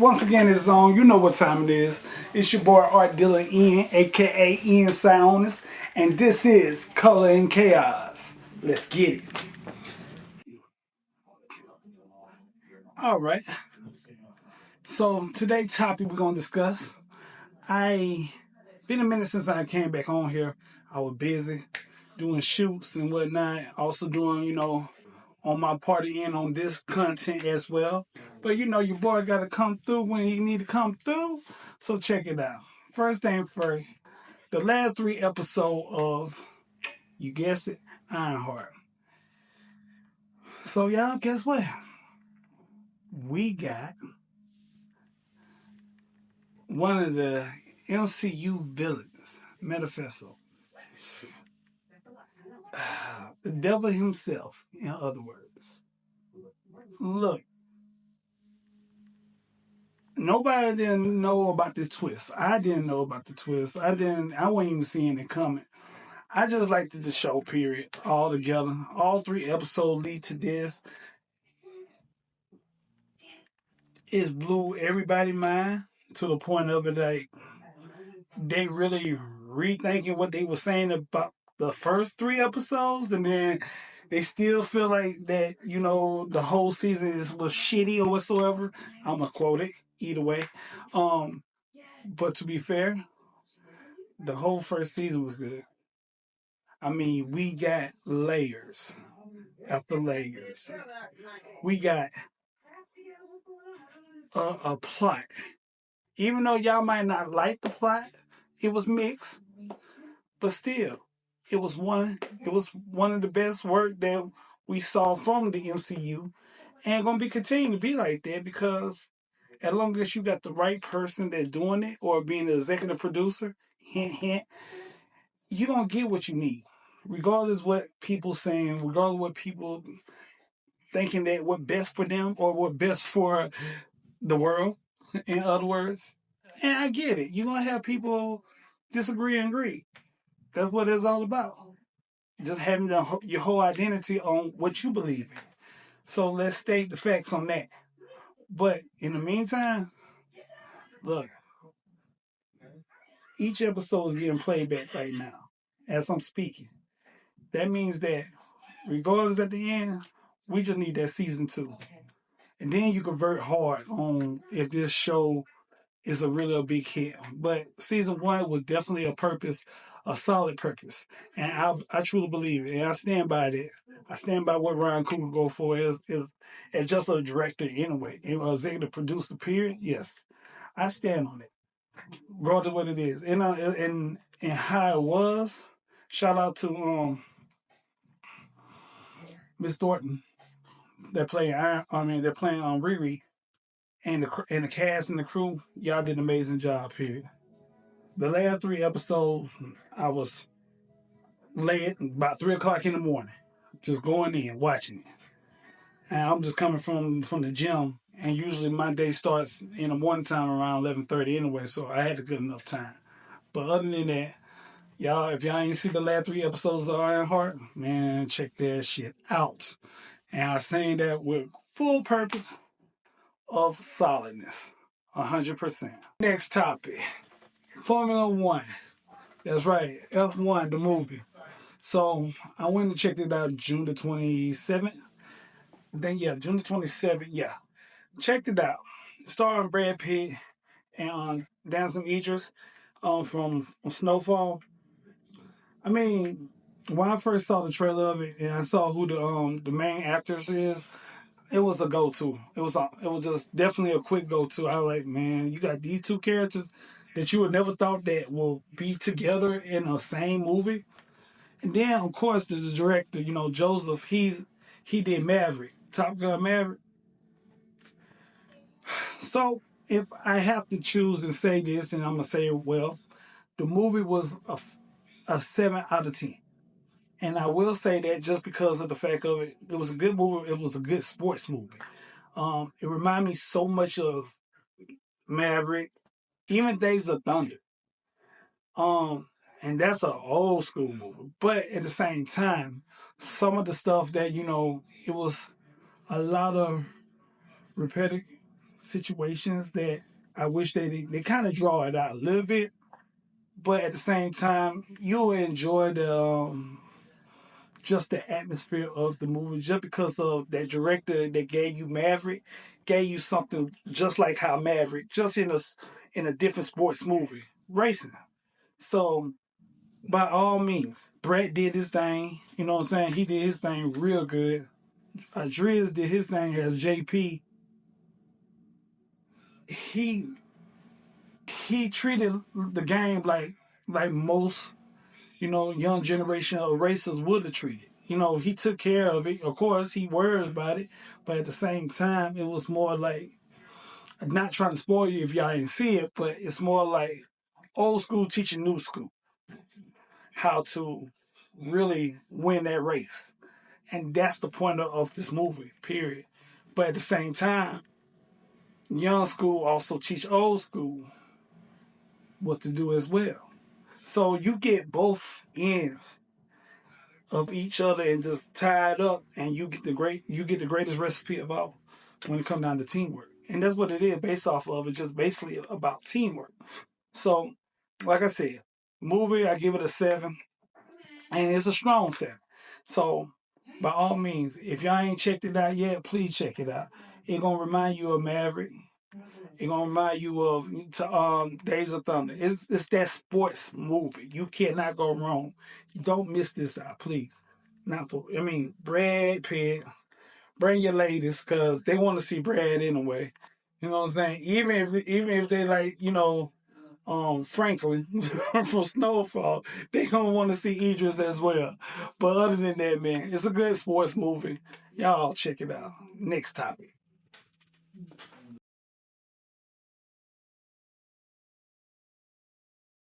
Once again, it's on. You know what time it is. It's your boy Art Dylan Ian, aka Ian Soundness, and this is Color and Chaos. Let's get it. All right. So today's topic we're gonna discuss. I been a minute since I came back on here. I was busy doing shoots and whatnot. Also doing, on my party end on this content as well. But your boy got to come through when he need to come through. So check it out. First thing first, the last three episodes of, you guessed it, Ironheart. So y'all, guess what? We got one of the MCU villains, Mephisto, the devil himself. In other words, look, nobody didn't know about this twist. I didn't know about the twist. I wasn't even seeing it coming. I just liked the show, period, all together. All three episodes lead to this. It blew everybody's mind to the point of it, like, they really rethinking what they were saying about the first three episodes, and then they still feel like that, the whole season was shitty or whatsoever. I'm going to quote it either way. Um, but to be fair, the whole first season was good. I mean, we got layers after layers. We got a plot. Even though y'all might not like the plot, it was mixed, but still, it was one of the best work that we saw from the MCU, and gonna be continuing to be like that because as long as you got the right person that's doing it or being the executive producer, hint hint, you gonna get what you need. Regardless what people saying, regardless what people thinking that what best for them or what best for the world, in other words. And I get it. You're going to have people disagree and agree. That's what it's all about. Just having your whole identity on what you believe in. So let's state the facts on that. But in the meantime, look, each episode is getting played back right now as I'm speaking. That means that regardless at the end, we just need that season two. And then you convert hard on if this show is a really a big hit. But season one was definitely a solid purpose. And I truly believe it. And I stand by that. I stand by what Ryan Coogler go for as just a director anyway. And executive producer, period. Yes. I stand on it. Regardless of what it is. And how it was, shout out to Miss Thornton. They're playing on Riri and the cast and the crew. Y'all did an amazing job. Period. The last three episodes, I was late about 3 o'clock in the morning, just going in watching it. And I'm just coming from the gym, and usually my day starts in the morning time around 11:30 anyway, so I had a good enough time. But other than that, y'all, if y'all ain't see the last three episodes of Ironheart, man, check that shit out. And I'm saying that with full purpose of solidness, 100%. Next topic, Formula One. That's right, F1, the movie. So I went and checked it out June the 27th. Then yeah, June the 27th. Yeah, checked it out. Starring Brad Pitt and Dancing Idris from Snowfall. I mean, when I first saw the trailer of it and I saw who the main actors is, it was a go to. It was just definitely a quick go to. I was like, man, you got these two characters that you would never thought that will be together in the same movie. And then, of course, there's the director, Joseph. He did Maverick, Top Gun Maverick. So if I have to choose and say this, and I'm gonna say, well, the movie was a 7 out of 10, and I will say that just because of the fact of it. It was a good movie. It was a good sports movie. It reminded me so much of Maverick, even Days of Thunder. Um, and that's an old school movie. But at the same time, some of the stuff that it was a lot of repetitive situations that I wish they kind of draw it out a little bit, but at the same time, you'll enjoy the just the atmosphere of the movie, just because of that director that gave you Maverick, gave you something just like how Maverick, just in a different sports movie, racing. So by all means, Brett did his thing. You know what I'm saying? He did his thing real good. Driz did his thing as JP. He he treated the game like most young generation of racers would have treated. He took care of it. Of course, he worried about it, but at the same time, it was more like, not trying to spoil you if y'all didn't see it, but it's more like old school teaching new school how to really win that race. And that's the point of this movie, period. But at the same time, young school also teach old school what to do as well. So you get both ends of each other and just tied up, and you get the greatest recipe of all when it comes down to teamwork. And that's what it is based off of. It's just basically about teamwork. So, like I said, movie I give it a 7, and it's a strong 7. So, by all means, if y'all ain't checked it out yet, please check it out. It's gonna remind you of Maverick. It's gonna remind you of Days of Thunder. It's that sports movie. You cannot go wrong. You don't miss this out, please. Not for Brad Pitt. Bring your ladies because they want to see Brad anyway. You know what I'm saying? Even if they like Franklin from Snowfall, they gonna want to see Idris as well. But other than that, man, it's a good sports movie. Y'all check it out. Next topic.